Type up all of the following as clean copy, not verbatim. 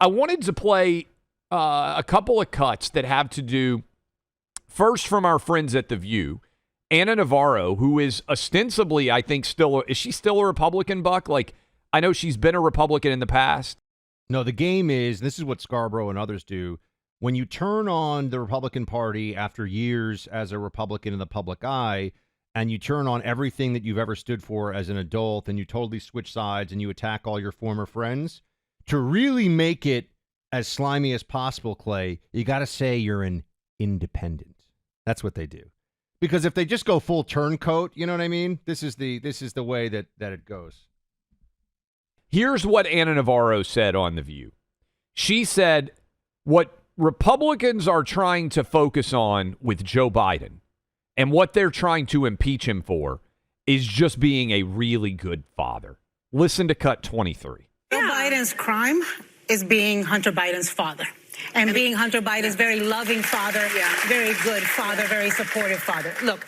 I wanted to play a couple of cuts that have to do, first from our friends at The View, Anna Navarro, who is ostensibly, I think, is she still a Republican, Buck? Like, I know she's been a Republican in the past. No, the game is, this is what Scarborough and others do, when you turn on the Republican Party after years as a Republican in the public eye, and you turn on everything that you've ever stood for as an adult, and you totally switch sides and you attack all your former friends, to really make it as slimy as possible, Clay, you got to say you're an independent. That's what they do. Because if they just go full turncoat, you know what I mean? This is the way that it goes. Here's what Anna Navarro said on The View. She said, what Republicans are trying to focus on with Joe Biden and what they're trying to impeach him for is just being a really good father. Listen to cut 23. Joe Biden's crime is being Hunter Biden's father. And being Hunter Biden's very loving father, very good father, very supportive father. Look,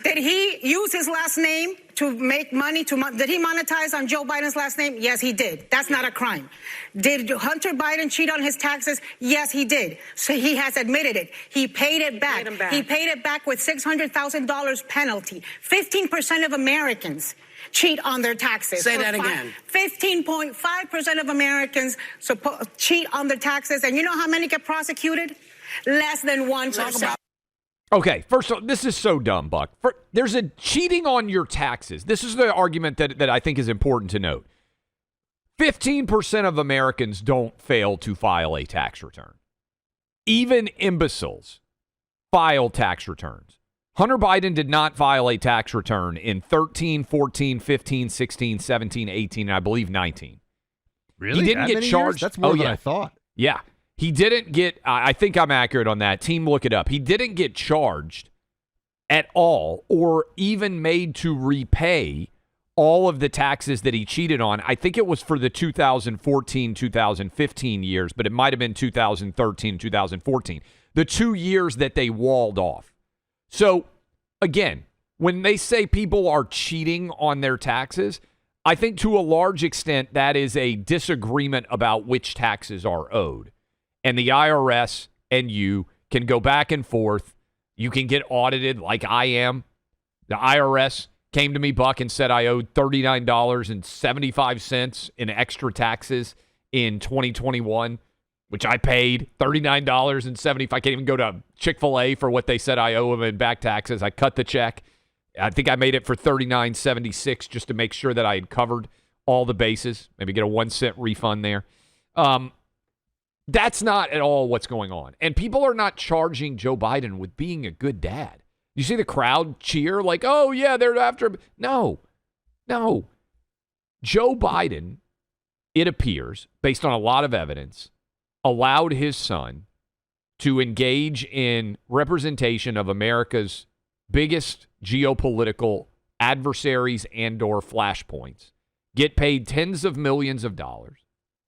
did he use his last name to make money? Did he monetize on Joe Biden's last name? Yes, he did. That's not a crime. Did Hunter Biden cheat on his taxes? Yes, he did. So he has admitted it. He paid it back. He paid it back with $600,000 penalty. 15% of Americans cheat on their taxes. Say that again. 15.5% of Americans cheat on their taxes. And you know how many get prosecuted? Less than 1%. Okay, first of all, this is so dumb, Buck. There's a cheating on your taxes. This is the argument that I think is important to note. 15% of Americans don't fail to file a tax return. Even imbeciles file tax returns. Hunter Biden did not file a tax return in 13, 14, 15, 16, 17, 18, and I believe 19. Really? He didn't get charged. That's more than I thought. Yeah. He didn't get, I think I'm accurate on that. Team, look it up. He didn't get charged at all or even made to repay all of the taxes that he cheated on. I think it was for the 2014, 2015 years, but it might have been 2013, 2014. The 2 years that they walled off. So, again, when they say people are cheating on their taxes, I think to a large extent that is a disagreement about which taxes are owed. And the IRS and you can go back and forth. You can get audited like I am. The IRS came to me, Buck, and said I owed $39.75 in extra taxes in 2021, which I paid $39.75. I can't even go to Chick-fil-A for what they said I owe them in back taxes. I cut the check. I think I made it for $39.76 just to make sure that I had covered all the bases. Maybe get a 1 cent refund there. That's not at all what's going on. And people are not charging Joe Biden with being a good dad. You see the crowd cheer like, oh, yeah, they're after him. No. Joe Biden, it appears, based on a lot of evidence, allowed his son to engage in representation of America's biggest geopolitical adversaries and or flashpoints, get paid tens of millions of dollars,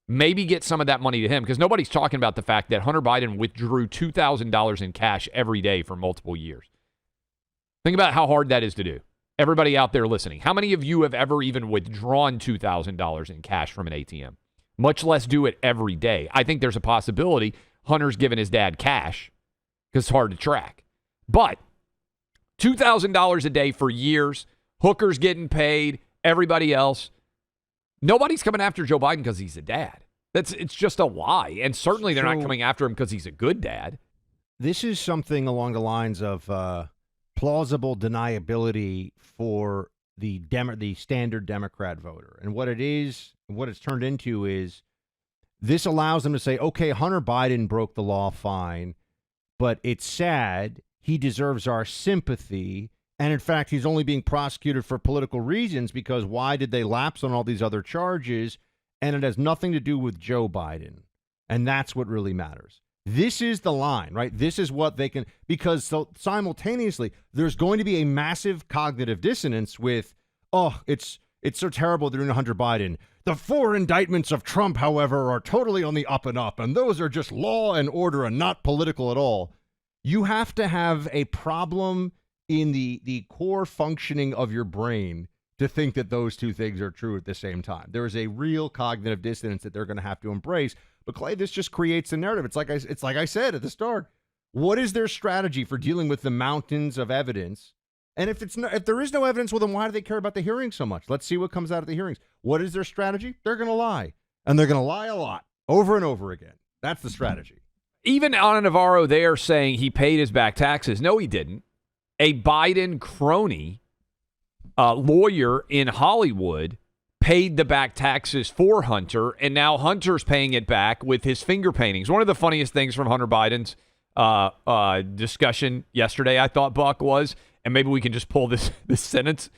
maybe get some of that money to him, because nobody's talking about the fact that Hunter Biden withdrew $2,000 in cash every day for multiple years. Think about how hard that is to do. Everybody out there listening, how many of you have ever even withdrawn $2,000 in cash from an ATM? Much less do it every day. I think there's a possibility Hunter's giving his dad cash because it's hard to track. But $2,000 a day for years, hookers getting paid, everybody else. Nobody's coming after Joe Biden because he's a dad. It's just a lie. And certainly they're not coming after him because he's a good dad. This is something along the lines of plausible deniability for the standard Democrat voter. And what it is, what it's turned into is this allows them to say, okay, Hunter Biden broke the law, fine, but it's sad. He deserves our sympathy. And in fact, he's only being prosecuted for political reasons because why did they lapse on all these other charges? And it has nothing to do with Joe Biden. And that's what really matters. This is the line, right? This is what they can, because so simultaneously, there's going to be a massive cognitive dissonance with, oh, it's so terrible they're doing Hunter Biden. The 4 indictments of Trump, however, are totally on the up and up, and those are just law and order and not political at all. You have to have a problem in the core functioning of your brain to think that those two things are true at the same time. There is a real cognitive dissonance that they're going to have to embrace. But Clay, this just creates a narrative. It's like I said at the start. What is their strategy for dealing with the mountains of evidence? And if there is no evidence, well, then why do they care about the hearings so much? Let's see what comes out of the hearings. What is their strategy? They're going to lie. And they're going to lie a lot, over and over again. That's the strategy. Even on Navarro, they are saying he paid his back taxes. No, he didn't. A Biden crony lawyer in Hollywood paid the back taxes for Hunter, and now Hunter's paying it back with his finger paintings. One of the funniest things from Hunter Biden's discussion yesterday, I thought, Buck, was, and maybe we can just pull this sentence.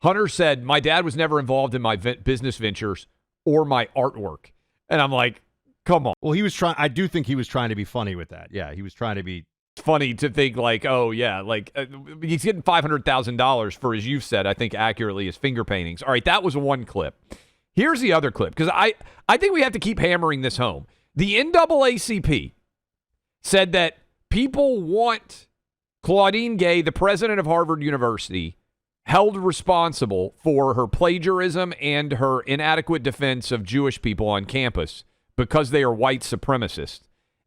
Hunter said, "My dad was never involved in my business ventures or my artwork." And I'm like, come on. Well, I do think he was trying to be funny with that. Yeah, he was trying to be funny to think like, oh, yeah, like he's getting $500,000 for, as you've said, I think accurately, his finger paintings. All right, that was one clip. Here's the other clip, because I think we have to keep hammering this home. The NAACP said that people want Claudine Gay, the president of Harvard University, held responsible for her plagiarism and her inadequate defense of Jewish people on campus because they are white supremacists.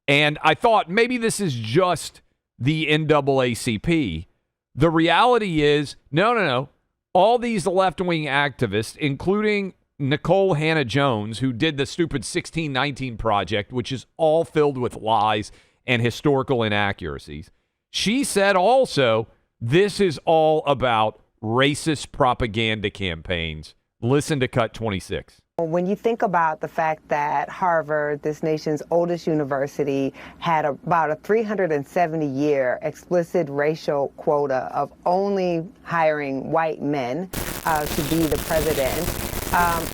And I thought maybe this is just the NAACP. The reality is, no. All these left-wing activists, including Nicole Hannah-Jones, who did the stupid 1619 project, which is all filled with lies and historical inaccuracies. She said also, this is all about racist propaganda campaigns. Listen to cut 26. When you think about the fact that Harvard, this nation's oldest university, had about a 370-year explicit racial quota of only hiring white men to be the president,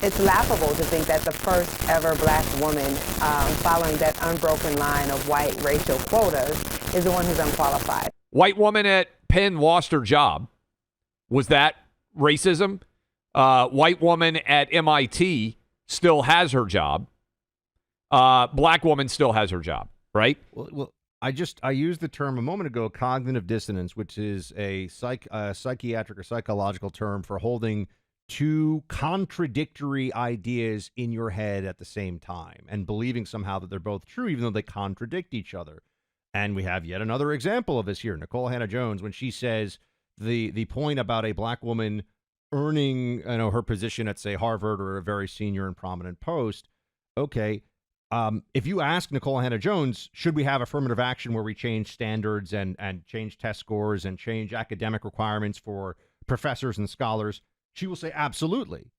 it's laughable to think that the first ever black woman following that unbroken line of white racial quotas is the one who's unqualified. White woman at Penn lost her job. Was that racism? White woman at MIT still has her job. Black woman still has her job, right? Well, I used the term a moment ago, cognitive dissonance, which is a psychiatric or psychological term for holding two contradictory ideas in your head at the same time and believing somehow that they're both true, even though they contradict each other. And we have yet another example of this here. Nicole Hannah-Jones, when she says the point about a black woman earning her position at, say, Harvard or a very senior and prominent post, okay, if you ask Nicole Hannah-Jones, should we have affirmative action where we change standards and change test scores and change academic requirements for professors and scholars, she will say absolutely.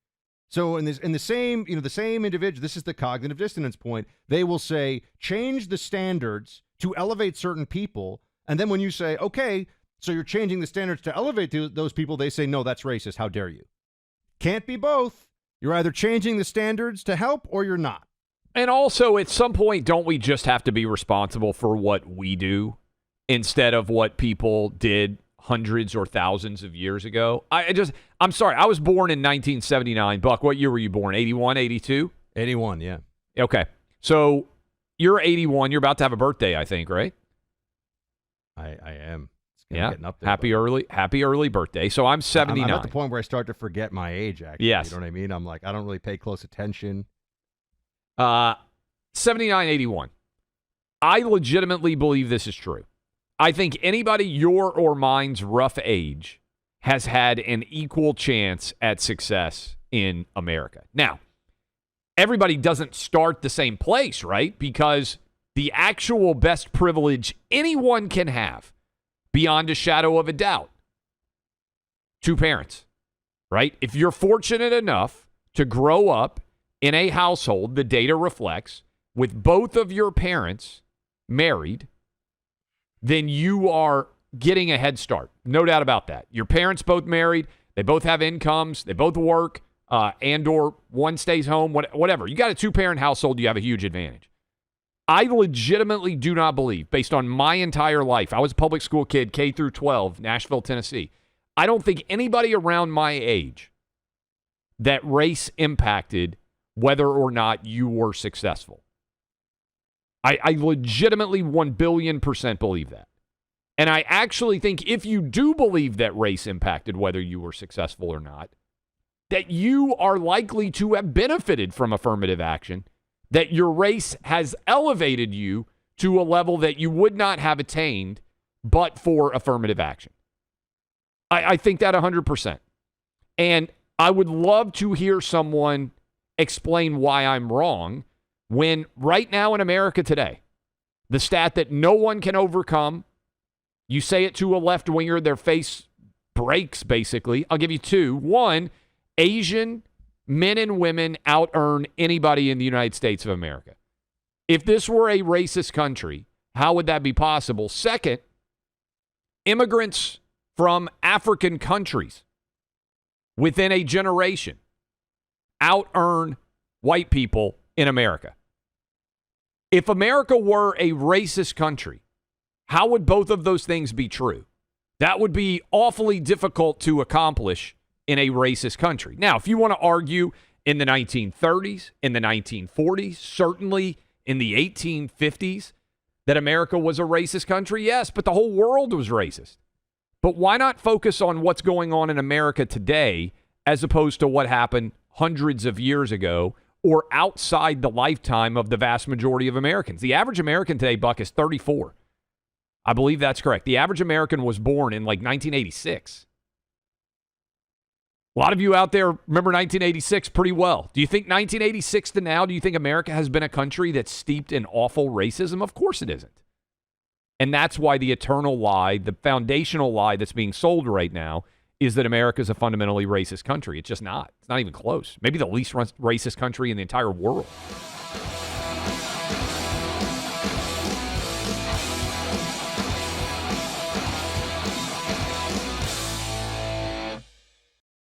So in the same individual, this is the cognitive dissonance point. They will say change the standards to elevate certain people, and then when you say, okay, so you're changing the standards to elevate those people, they say, no, that's racist. How dare you? Can't be both. You're either changing the standards to help or you're not. And also, at some point, don't we just have to be responsible for what we do instead of what people did hundreds or thousands of years ago? I'm sorry. I was born in 1979. Buck, what year were you born? 81, 82? 81, yeah. Okay. So you're 81. You're about to have a birthday, I think, right? I am. Yeah. Getting up there, happy early birthday. So I'm 79. I'm at the point where I start to forget my age, actually. Yes. You know what I mean? I'm like, I don't really pay close attention. 79, 81. I legitimately believe this is true. I think anybody your or mine's rough age has had an equal chance at success in America. Now, everybody doesn't start the same place, right? Because the actual best privilege anyone can have, beyond a shadow of a doubt, 2 parents, right? If you're fortunate enough to grow up in a household, the data reflects, with both of your parents married, then you are getting a head start. No doubt about that. Your parents both married, they both have incomes, they both work, and or one stays home, whatever. You got a 2-parent household, you have a huge advantage. I legitimately do not believe, based on my entire life, I was a public school kid, K through 12, Nashville, Tennessee. I don't think anybody around my age that race impacted whether or not you were successful. I legitimately 1 billion% believe that. And I actually think if you do believe that race impacted whether you were successful or not, that you are likely to have benefited from affirmative action that your race has elevated you to a level that you would not have attained but for affirmative action. I think that 100%. And I would love to hear someone explain why I'm wrong when right now in America today, the stat that no one can overcome, you say it to a left-winger, their face breaks, basically. I'll give you two. One, Asian men and women out-earn anybody in the United States of America. If this were a racist country, how would that be possible? Second, immigrants from African countries within a generation out-earn white people in America. If America were a racist country, how would both of those things be true? That would be awfully difficult to accomplish in a racist country. Now, if you want to argue in the 1930s, in the 1940s, certainly in the 1850s, that America was a racist country, yes, but the whole world was racist. But why not focus on what's going on in America today as opposed to what happened hundreds of years ago or outside the lifetime of the vast majority of Americans? The average American today, Buck, is 34. I believe that's correct. The average American was born in like 1986. A lot of you out there remember 1986 pretty well. Do you think 1986 to now, do you think America has been a country that's steeped in awful racism? Of course it isn't. And that's why the eternal lie, the foundational lie that's being sold right now is that America is a fundamentally racist country. It's just not. It's not even close. Maybe the least racist country in the entire world.